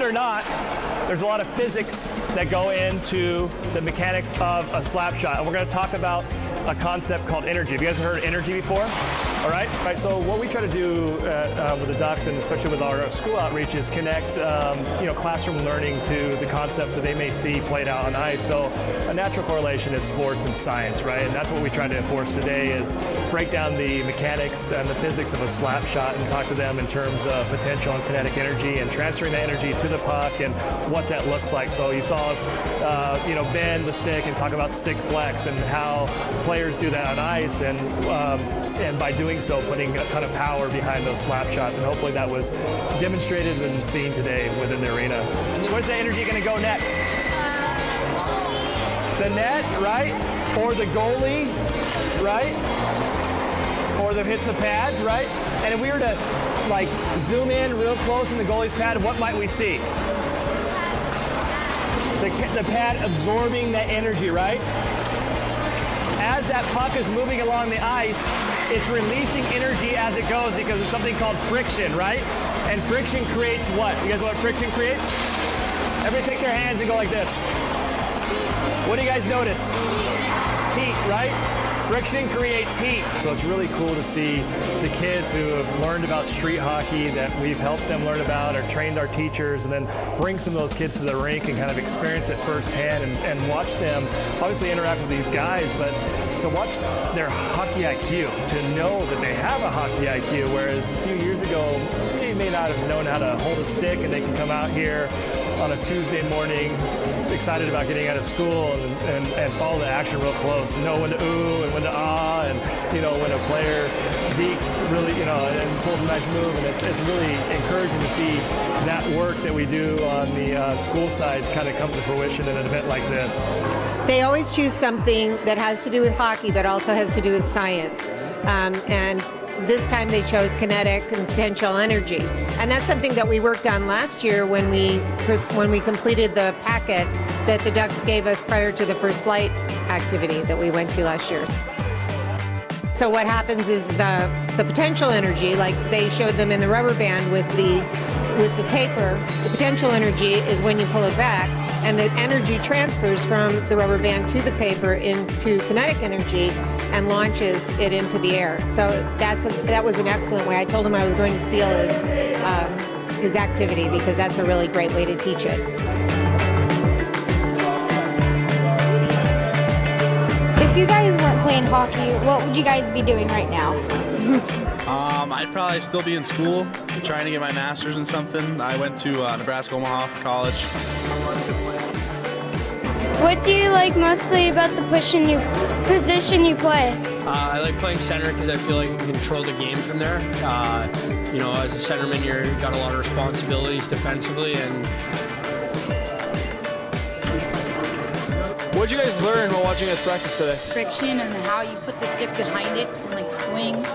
it or not, there's a lot of physics that go into the mechanics of a slap shot. And we're going to talk about a concept called energy. Have you guys heard of energy before? All right. So what we try to do with the Ducks, and especially with our school outreach, is connect classroom learning to the concepts that they may see played out on ice. So a natural correlation is sports and science, right? And that's what we try to enforce today, is break down the mechanics and the physics of a slap shot and talk to them in terms of potential and kinetic energy and transferring that energy to the puck and what that looks like. So you saw us, bend the stick and talk about stick flex and how players do that on ice, and by doing so, putting a ton of power behind those slap shots, and hopefully that was demonstrated and seen today within the arena. Where's the energy going to go next? The net, right? Or the goalie, right? Or that hits the pads, right? And if we were to zoom in real close in the goalie's pad, what might we see? The pad absorbing that energy, right? As that puck is moving along the ice, it's releasing energy as it goes because of something called friction, right? And friction creates what? You guys know what friction creates? Everybody take their hands and go like this. What do you guys notice? Heat, right? Friction creates heat. So it's really cool to see the kids who have learned about street hockey that we've helped them learn about, or trained our teachers, and then bring some of those kids to the rink and kind of experience it firsthand and watch them obviously interact with these guys, but to watch their hockey IQ, to know that they have a hockey IQ, whereas a few years ago, they may not have known how to hold a stick, and they can come out here on a Tuesday morning excited about getting out of school and follow the action real close, know when to ooh and when to ah, and when a player deeks really, and pulls a nice move, and it's really encouraging to see that work that we do on the school side kind of come to fruition in an event like this. They always choose something that has to do with hockey, but also has to do with science. And this time they chose kinetic and potential energy. And that's something that we worked on last year when we completed the packet that the Ducks gave us prior to the first flight activity that we went to last year. So what happens is the potential energy, like they showed them in the rubber band with the paper, the potential energy is when you pull it back, and the energy transfers from the rubber band to the paper into kinetic energy and launches it into the air. So that was an excellent way. I told him I was going to steal his activity because that's a really great way to teach it. If you guys weren't playing hockey, what would you guys be doing right now? I'd probably still be in school, trying to get my master's in something. I went to Nebraska Omaha for college. What do you like mostly about the position you play? I like playing center because I feel like you can control the game from there. As a centerman, you've got a lot of responsibilities defensively. And what did you guys learn while watching us practice today? Friction and how you put the stick behind it and swing.